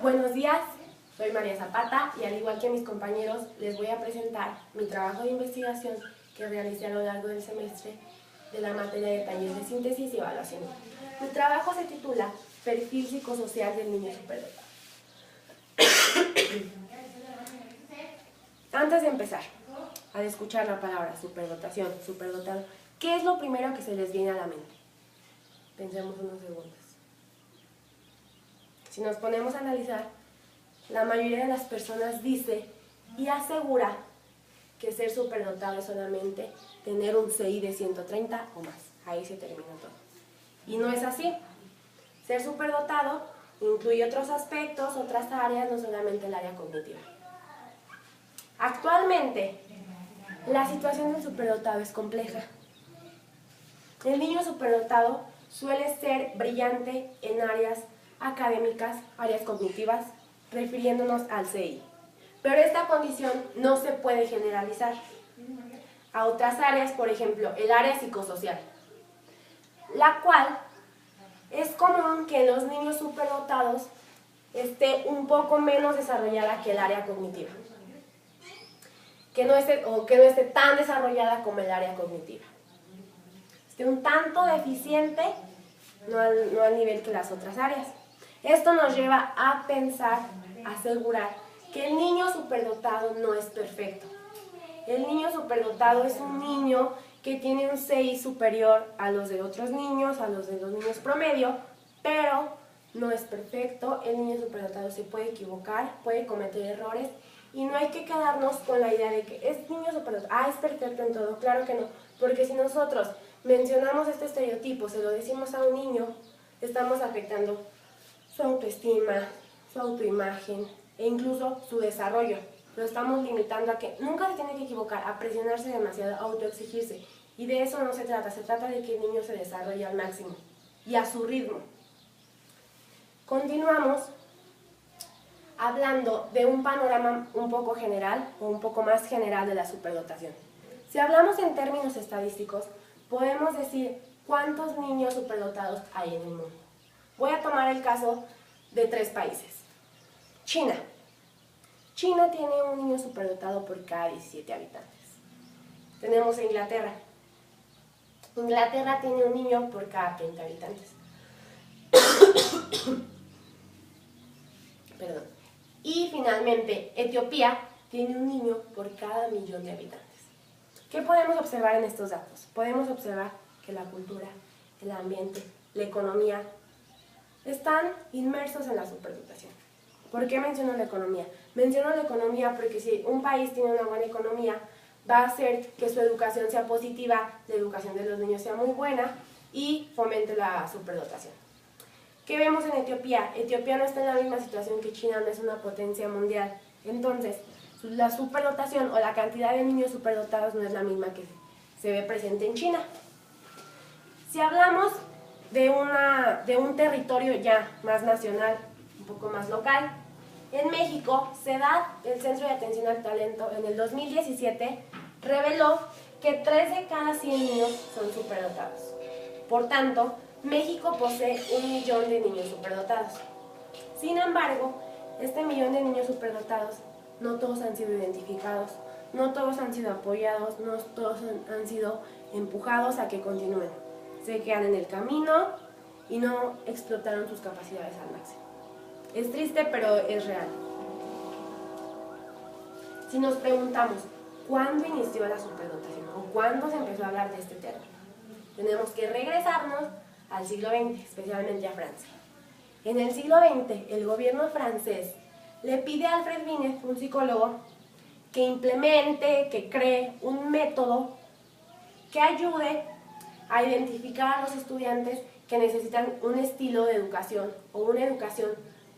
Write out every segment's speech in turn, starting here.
Buenos días, soy María Zapata y al igual que mis compañeros les voy a presentar mi trabajo de investigación que realicé a lo largo del semestre de la materia de taller de síntesis y evaluación. Mi trabajo se titula Perfil psicosocial del niño superdotado. Antes de empezar, al escuchar la palabra superdotación, superdotado, ¿qué es lo primero que se les viene a la mente? Pensemos unos segundos. Si nos ponemos a analizar, la mayoría de las personas dice y asegura que ser superdotado es solamente tener un CI de 130 o más. Ahí se termina todo. Y no es así. Ser superdotado incluye otros aspectos, otras áreas, no solamente el área cognitiva. Actualmente, la situación del superdotado es compleja. El niño superdotado suele ser brillante en áreas académicas, áreas cognitivas, refiriéndonos al CI. Pero esta condición no se puede generalizar a otras áreas, por ejemplo, el área psicosocial, la cual es común que en los niños superdotados esté un poco menos desarrollada que el área cognitiva, que no esté tan desarrollada como el área cognitiva. Esté un tanto deficiente, no al nivel que las otras áreas. Esto nos lleva a pensar, a asegurar que el niño superdotado no es perfecto. El niño superdotado es un niño que tiene un CI superior a los de otros niños, a los de los niños promedio, pero no es perfecto. El niño superdotado se puede equivocar, puede cometer errores y no hay que quedarnos con la idea de que es niño superdotado, es perfecto en todo. Claro que no, porque si nosotros mencionamos este estereotipo, se lo decimos a un niño, estamos afectando su autoestima, su autoimagen e incluso su desarrollo. Lo estamos limitando a que nunca se tiene que equivocar, a presionarse demasiado, a autoexigirse. Y de eso no se trata de que el niño se desarrolle al máximo y a su ritmo. Continuamos hablando de un panorama un poco general o un poco más general de la superdotación. Si hablamos en términos estadísticos, podemos decir cuántos niños superdotados hay en el mundo. Voy a tomar el caso de 3 países. China. China tiene un niño superdotado por cada 17 habitantes. Tenemos a Inglaterra. Inglaterra tiene un niño por cada 30 habitantes. Perdón. Y finalmente, Etiopía tiene un niño por cada 1.000.000 de habitantes. ¿Qué podemos observar en estos datos? Podemos observar que la cultura, el ambiente, la economía están inmersos en la superdotación. ¿Por qué menciono la economía? Menciono la economía porque si un país tiene una buena economía, va a hacer que su educación sea positiva, la educación de los niños sea muy buena y fomente la superdotación. ¿Qué vemos en Etiopía? Etiopía no está en la misma situación que China, no es una potencia mundial. Entonces, la superdotación o la cantidad de niños superdotados no es la misma que se ve presente en China. Si hablamos de un territorio ya más nacional, un poco más local, en México, CEDAT, el Centro de Atención al Talento, en el 2017 reveló que 3 de cada 100 niños son superdotados. Por tanto, México posee 1.000.000 de niños superdotados. Sin embargo, este 1.000.000 de niños superdotados, no todos han sido identificados, no todos han sido apoyados, no todos han sido empujados a que continúen. Se quedan en el camino y no explotaron sus capacidades al máximo. Es triste, pero es real. Si nos preguntamos, ¿cuándo inició la superdotación? ¿O cuándo se empezó a hablar de este término? Tenemos que regresarnos al siglo XX, especialmente a Francia. En el siglo XX, el gobierno francés le pide a Alfred Binet, un psicólogo, que implemente, que cree un método que ayude a identificar a los estudiantes que necesitan un estilo de educación o una educación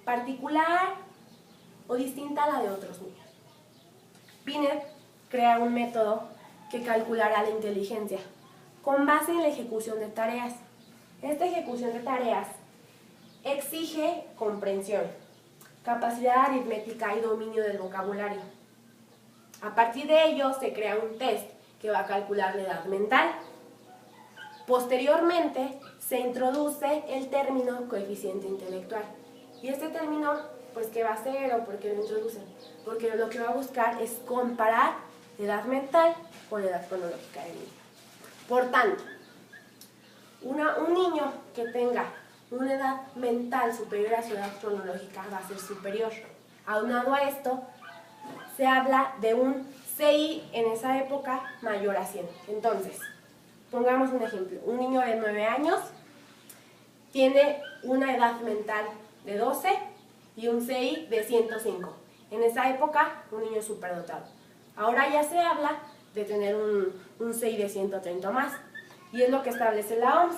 particular o distinta a la de otros niños. Binet crea un método que calculará la inteligencia con base en la ejecución de tareas. Esta ejecución de tareas exige comprensión, capacidad aritmética y dominio del vocabulario. A partir de ello se crea un test que va a calcular la edad mental. Posteriormente se introduce el término coeficiente intelectual y este término pues ¿qué va a hacer o por qué lo introducen? Porque lo que va a buscar es comparar la edad mental con la edad cronológica del niño. Por tanto, un niño que tenga una edad mental superior a su edad cronológica va a ser superior. Aunado a esto, se habla de un CI en esa época mayor a 100. Entonces, pongamos un ejemplo. Un niño de 9 años tiene una edad mental de 12 y un CI de 105. En esa época, un niño superdotado. Ahora ya se habla de tener un CI de 130 o más. Y es lo que establece la OMS.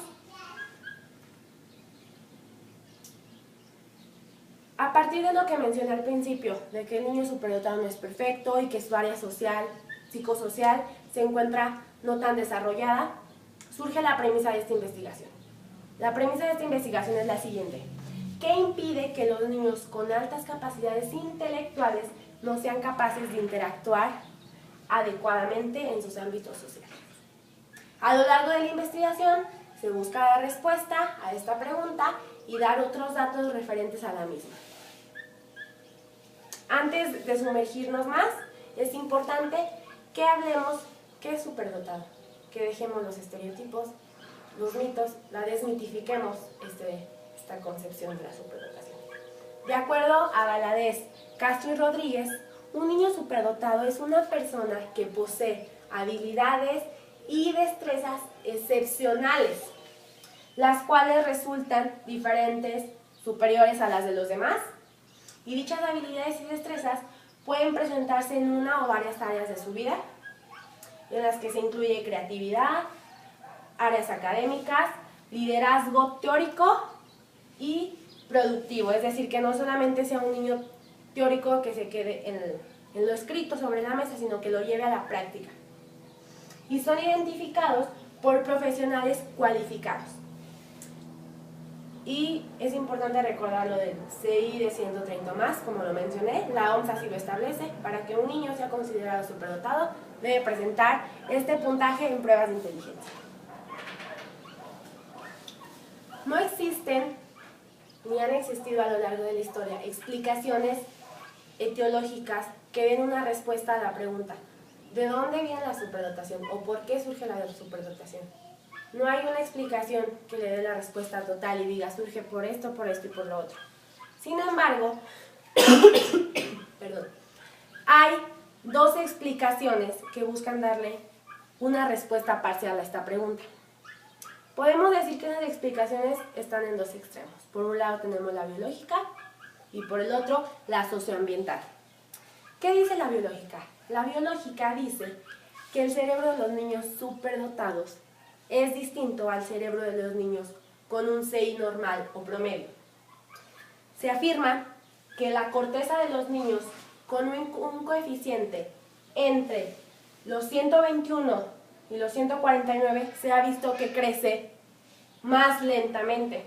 A partir de lo que mencioné al principio, de que el niño superdotado no es perfecto y que su área social, psicosocial, se encuentra no tan desarrollada, surge la premisa de esta investigación. La premisa de esta investigación es la siguiente. ¿Qué impide que los niños con altas capacidades intelectuales no sean capaces de interactuar adecuadamente en sus ámbitos sociales? A lo largo de la investigación se busca la respuesta a esta pregunta y dar otros datos referentes a la misma. Antes de sumergirnos más, es importante que hablemos qué es superdotado, que dejemos los estereotipos, los mitos, la desmitifiquemos esta concepción de la superdotación. De acuerdo a Valadez, Castro y Rodríguez, un niño superdotado es una persona que posee habilidades y destrezas excepcionales, las cuales resultan diferentes, superiores a las de los demás, y dichas habilidades y destrezas pueden presentarse en una o varias áreas de su vida, en las que se incluye creatividad, áreas académicas, liderazgo teórico y productivo, es decir, que no solamente sea un niño teórico que se quede en lo escrito sobre la mesa, sino que lo lleve a la práctica. Y son identificados por profesionales cualificados. Y es importante recordar lo del CI de 130 más, como lo mencioné, la OMS así lo establece. Para que un niño sea considerado superdotado, debe presentar este puntaje en pruebas de inteligencia. No existen, ni han existido a lo largo de la historia, explicaciones etiológicas que den una respuesta a la pregunta: ¿de dónde viene la superdotación? ¿O por qué surge la superdotación? No hay una explicación que le dé la respuesta total y diga surge por esto y por lo otro. Sin embargo, hay dos explicaciones que buscan darle una respuesta parcial a esta pregunta. Podemos decir que las explicaciones están en dos extremos. Por un lado tenemos la biológica y por el otro la socioambiental. ¿Qué dice la biológica? La biológica dice que el cerebro de los niños superdotados es distinto al cerebro de los niños con un CI normal o promedio. Se afirma que la corteza de los niños con un coeficiente entre los 121 y los 149 se ha visto que crece más lentamente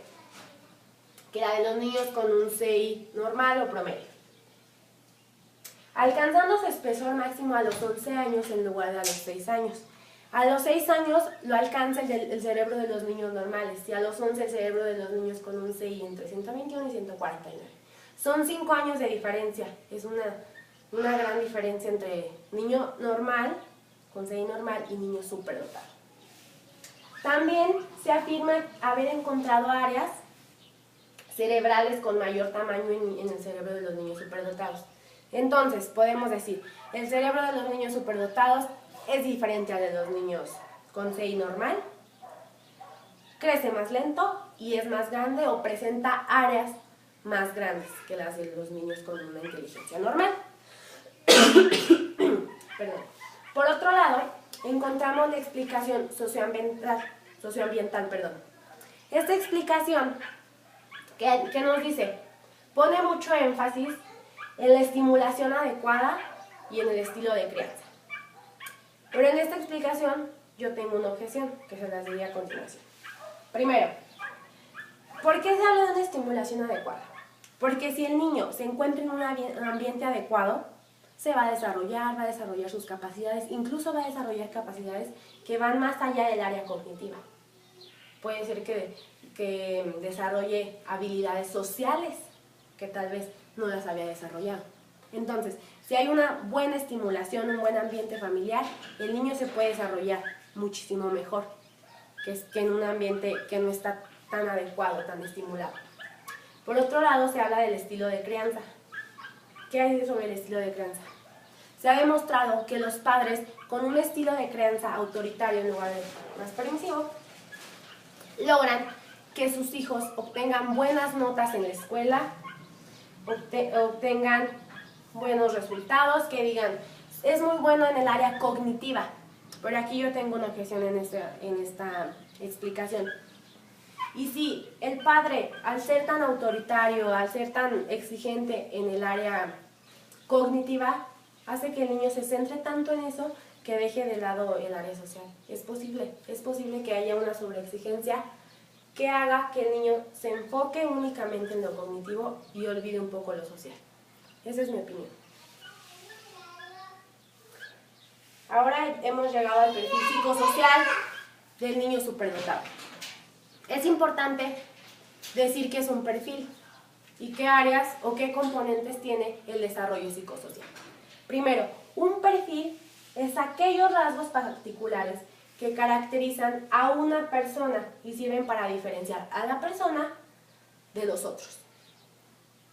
que la de los niños con un CI normal o promedio, alcanzando su espesor máximo a los 11 años en lugar de a los 6 años. A los 6 años lo alcanza el cerebro de los niños normales y a los 11 el cerebro de los niños con un CI entre 121 y 149. Son 5 años de diferencia, es una gran diferencia entre niño normal, con CI normal, y niño superdotado. También se afirma haber encontrado áreas cerebrales con mayor tamaño en el cerebro de los niños superdotados. Entonces, podemos decir, el cerebro de los niños superdotados es diferente al de los niños con CI normal, crece más lento y es más grande o presenta áreas más grandes que las de los niños con una inteligencia normal. Perdón. Por otro lado, encontramos la explicación socioambiental. Esta explicación, ¿qué nos dice? Pone mucho énfasis en la estimulación adecuada y en el estilo de crianza. Pero en esta explicación yo tengo una objeción que se las diré a continuación. Primero, ¿por qué se habla de una estimulación adecuada? Porque si el niño se encuentra en un ambiente adecuado, se va a desarrollar sus capacidades, incluso va a desarrollar capacidades que van más allá del área cognitiva. Puede ser que desarrolle habilidades sociales que tal vez no las había desarrollado. Entonces, si hay una buena estimulación, un buen ambiente familiar, el niño se puede desarrollar muchísimo mejor que en un ambiente que no está tan adecuado, tan estimulado. Por otro lado, se habla del estilo de crianza. ¿Qué hay sobre el estilo de crianza? Se ha demostrado que los padres con un estilo de crianza autoritario en lugar de más permisivo logran que sus hijos obtengan buenas notas en la escuela, obtengan buenos resultados, que digan, es muy bueno en el área cognitiva. Pero aquí yo tengo una objeción en esta explicación. Y si el padre, al ser tan autoritario, al ser tan exigente en el área cognitiva, hace que el niño se centre tanto en eso que deje de lado el área social. Es posible que haya una sobreexigencia que haga que el niño se enfoque únicamente en lo cognitivo y olvide un poco lo social. Esa es mi opinión. Ahora hemos llegado al perfil psicosocial del niño superdotado. Es importante decir que es un perfil y qué áreas o qué componentes tiene el desarrollo psicosocial. Primero, un perfil es aquellos rasgos particulares que caracterizan a una persona y sirven para diferenciar a la persona de los otros.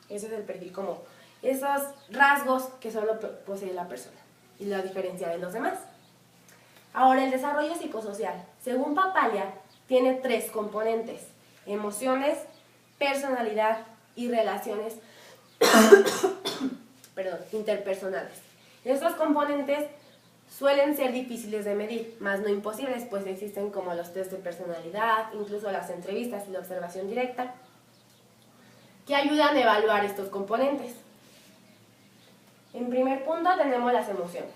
Ese es el perfil, como esos rasgos que solo posee la persona y la diferencia de los demás. Ahora, el desarrollo psicosocial, según Papalia, tiene 3 componentes: emociones, personalidad y relaciones interpersonales. Estos componentes suelen ser difíciles de medir, más no imposibles, pues existen como los test de personalidad, incluso las entrevistas y la observación directa, que ayudan a evaluar estos componentes. En primer punto tenemos las emociones.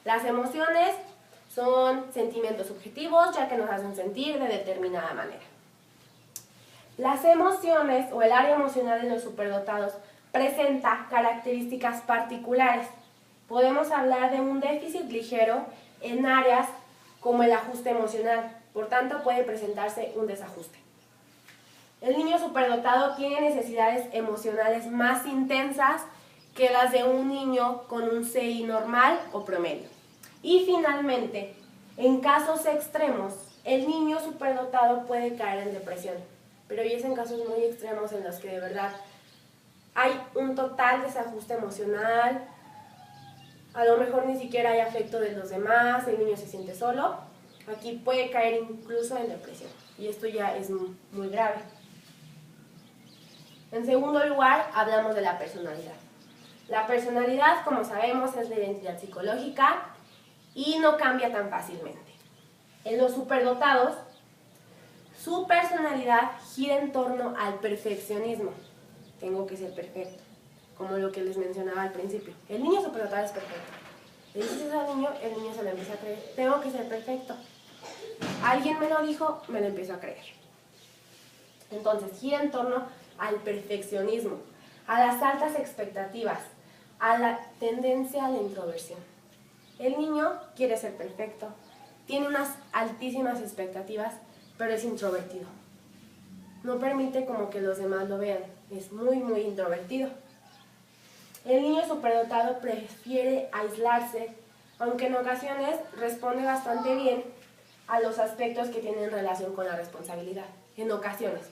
Las emociones son sentimientos subjetivos, ya que nos hacen sentir de determinada manera. Las emociones o el área emocional de los superdotados presenta características particulares. Podemos hablar de un déficit ligero en áreas como el ajuste emocional, por tanto puede presentarse un desajuste. El niño superdotado tiene necesidades emocionales más intensas que las de un niño con un CI normal o promedio. Y finalmente, en casos extremos, el niño superdotado puede caer en depresión, pero es en casos muy extremos en los que de verdad hay un total desajuste emocional, a lo mejor ni siquiera hay afecto de los demás, el niño se siente solo, aquí puede caer incluso en depresión, y esto ya es muy grave. En segundo lugar, hablamos de la personalidad. La personalidad, como sabemos, es la identidad psicológica y no cambia tan fácilmente. En los superdotados, su personalidad gira en torno al perfeccionismo. Tengo que ser perfecto, como lo que les mencionaba al principio. El niño superdotado es perfecto. Le dices eso al niño, el niño se lo empieza a creer. Tengo que ser perfecto. Alguien me lo dijo, me lo empiezo a creer. Entonces, gira en torno al perfeccionismo, a las altas expectativas, a la tendencia a la introversión. El niño quiere ser perfecto, tiene unas altísimas expectativas, pero es introvertido. No permite como que los demás lo vean, es muy introvertido. El niño superdotado prefiere aislarse, aunque en ocasiones responde bastante bien a los aspectos que tienen relación con la responsabilidad, en ocasiones.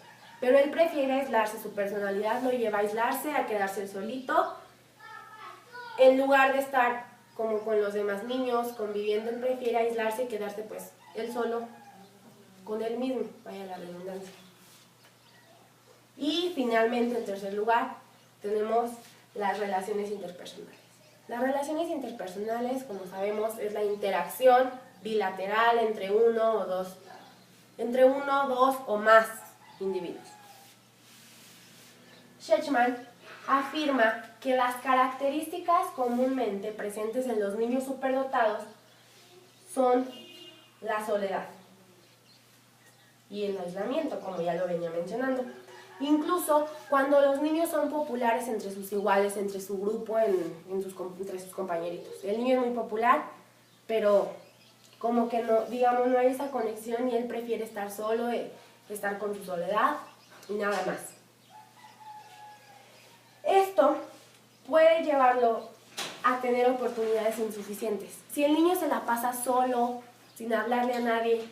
Pero él prefiere aislarse, su personalidad lo lleva a aislarse, a quedarse solito, en lugar de estar como con los demás niños, conviviendo. Él prefiere aislarse y quedarse pues él solo, con él mismo, vaya la redundancia. Y finalmente, en tercer lugar, tenemos las relaciones interpersonales. Las relaciones interpersonales, como sabemos, es la interacción bilateral entre uno, dos o más individuos. Shechtman afirma que las características comúnmente presentes en los niños superdotados son la soledad y el aislamiento, como ya lo venía mencionando. Incluso cuando los niños son populares entre sus iguales, entre su grupo, entre sus compañeritos. El niño es muy popular, pero como que no, digamos, no hay esa conexión y él prefiere estar solo, estar con su soledad y nada más. Esto puede llevarlo a tener oportunidades insuficientes. Si el niño se la pasa solo, sin hablarle a nadie,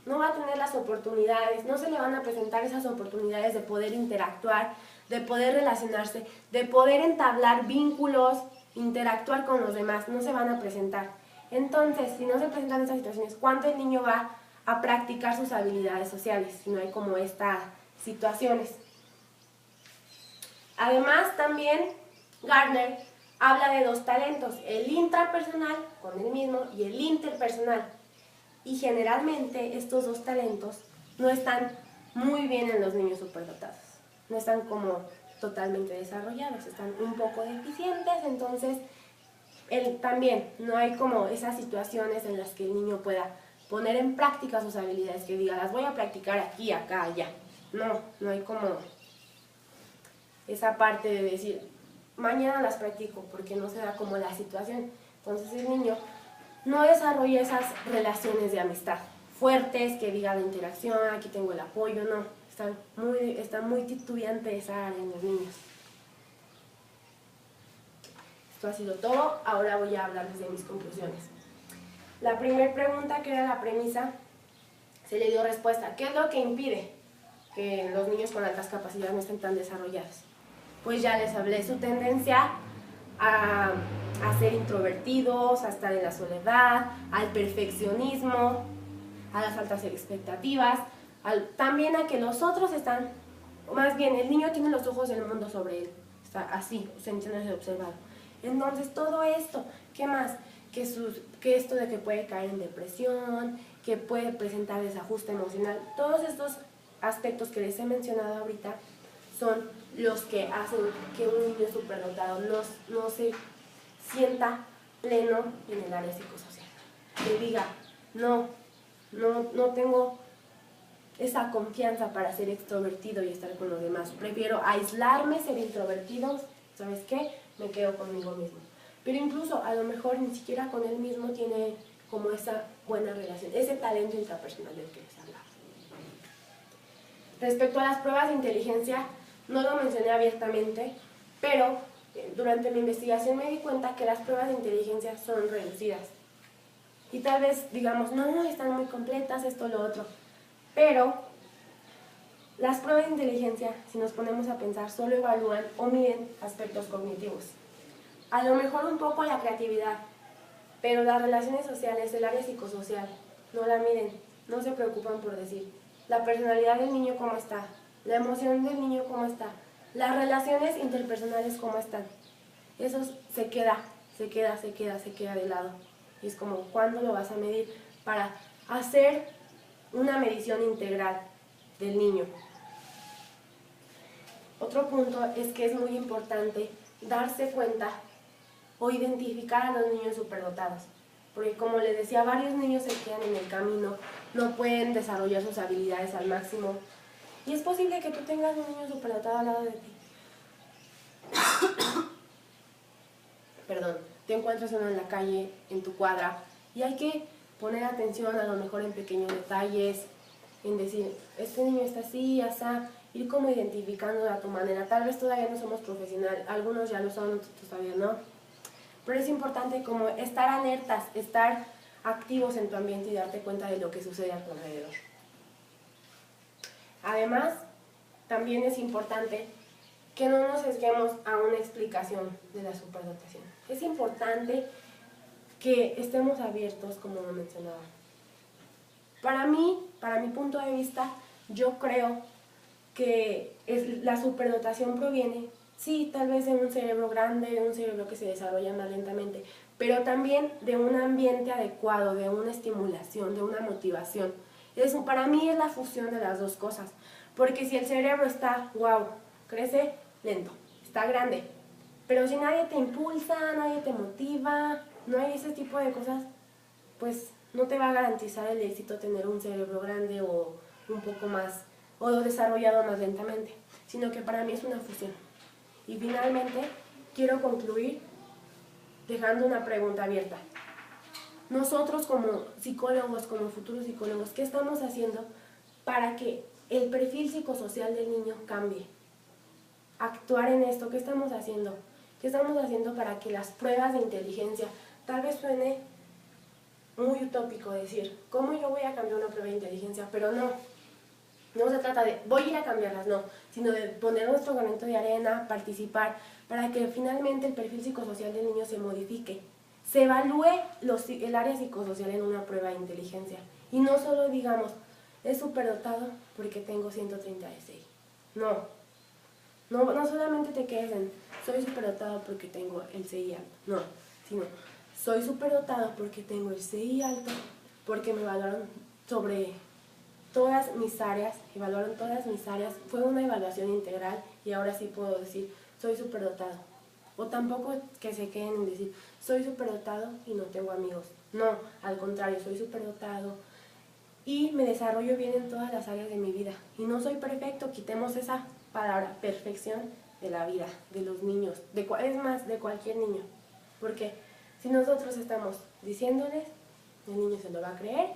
no va a tener las oportunidades, no se le van a presentar esas oportunidades de poder interactuar, de poder relacionarse, de poder entablar vínculos, interactuar con los demás, no se van a presentar. Entonces, si no se presentan estas situaciones, ¿cuándo el niño va a practicar sus habilidades sociales? Si no hay como estas situaciones. Además, también Gardner habla de dos talentos, el intrapersonal con él mismo y el interpersonal. Y generalmente estos dos talentos no están muy bien en los niños superdotados. No están como totalmente desarrollados, están un poco deficientes, entonces también no hay como esas situaciones en las que el niño pueda poner en práctica sus habilidades, que diga, las voy a practicar aquí, acá, allá. No hay como esa parte de decir, mañana las practico, porque no se da como la situación. Entonces el niño no desarrolla esas relaciones de amistad fuertes, que diga la interacción, aquí tengo el apoyo, no. Está muy titubeante esa área en los niños. Esto ha sido todo, ahora voy a hablarles de mis conclusiones. La primera pregunta, que era la premisa, se le dio respuesta. ¿Qué es lo que impide que los niños con altas capacidades no estén tan desarrollados? Pues ya les hablé, su tendencia a ser introvertidos, a estar en la soledad, al perfeccionismo, a las altas expectativas, también a que los otros están, más bien el niño tiene los ojos del mundo sobre él, está así, sintiéndose observado. Entonces todo esto, ¿qué más? Que esto de que puede caer en depresión, que puede presentar desajuste emocional, todos estos aspectos que les he mencionado ahorita son los que hacen que un niño superdotado no se sienta pleno en el área psicosocial. Que diga, no tengo esa confianza para ser extrovertido y estar con los demás. Prefiero aislarme, ser introvertido, ¿sabes qué? Me quedo conmigo mismo. Pero incluso a lo mejor ni siquiera con él mismo tiene como esa buena relación, ese talento intrapersonal del que les hablaba. Respecto a las pruebas de inteligencia, no lo mencioné abiertamente, pero durante mi investigación me di cuenta que las pruebas de inteligencia son reducidas. Y tal vez digamos, no, están muy completas, esto, lo otro. Pero las pruebas de inteligencia, si nos ponemos a pensar, solo evalúan o miden aspectos cognitivos. A lo mejor un poco la creatividad, pero las relaciones sociales, el área psicosocial, no la miden, no se preocupan por decir la personalidad del niño cómo está, la emoción del niño cómo está, las relaciones interpersonales cómo están. Eso se queda de lado. Y es como, ¿cuándo lo vas a medir? Para hacer una medición integral del niño. Otro punto es que es muy importante darse cuenta o identificar a los niños superdotados. Porque como les decía, varios niños se quedan en el camino, no pueden desarrollar sus habilidades al máximo. Y es posible que tú tengas un niño superdotado al lado de ti. Perdón, te encuentras uno en la calle, en tu cuadra, y hay que poner atención a lo mejor en pequeños detalles, en decir, este niño está así, asá, ir como identificándolo a tu manera. Tal vez todavía no somos profesionales, algunos ya lo son, otros todavía no. Pero es importante como estar alertas, estar activos en tu ambiente y darte cuenta de lo que sucede a tu alrededor. Además, también es importante que no nos sesguemos a una explicación de la superdotación. Es importante que estemos abiertos, como lo mencionaba. Para mi punto de vista, yo creo que la superdotación proviene, sí, tal vez de un cerebro grande, de un cerebro que se desarrolla más lentamente, pero también de un ambiente adecuado, de una estimulación, de una motivación. Para mí es la fusión de las dos cosas, porque si el cerebro está, wow, crece lento, está grande, pero si nadie te impulsa, nadie te motiva, no hay ese tipo de cosas, pues no te va a garantizar el éxito tener un cerebro grande o un poco más, o desarrollado más lentamente, sino que para mí es una fusión. Y finalmente, quiero concluir dejando una pregunta abierta. Nosotros como psicólogos, como futuros psicólogos, ¿qué estamos haciendo para que el perfil psicosocial del niño cambie? Actuar en esto, ¿qué estamos haciendo? ¿Qué estamos haciendo para que las pruebas de inteligencia, tal vez suene muy utópico decir, ¿cómo yo voy a cambiar una prueba de inteligencia? Pero no se trata de voy a ir a cambiarlas, no, sino de poner nuestro granito de arena, participar, para que finalmente el perfil psicosocial del niño se modifique. Se evalúe el área psicosocial en una prueba de inteligencia. Y no solo digamos, es superdotado porque tengo 136. No solamente te quedes en, soy superdotado porque tengo el CI alto. No, sino, soy superdotado porque tengo el CI alto, porque me evaluaron sobre todas mis áreas, evaluaron todas mis áreas, fue una evaluación integral y ahora sí puedo decir, soy superdotado. O tampoco que se queden en decir, soy superdotado y no tengo amigos. No, al contrario, soy superdotado y me desarrollo bien en todas las áreas de mi vida. Y no soy perfecto, quitemos esa palabra, perfección de la vida, de los niños, es más, de cualquier niño. Porque si nosotros estamos diciéndoles, el niño se lo va a creer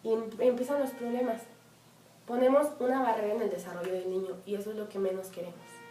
y empiezan los problemas. Ponemos una barrera en el desarrollo del niño y eso es lo que menos queremos.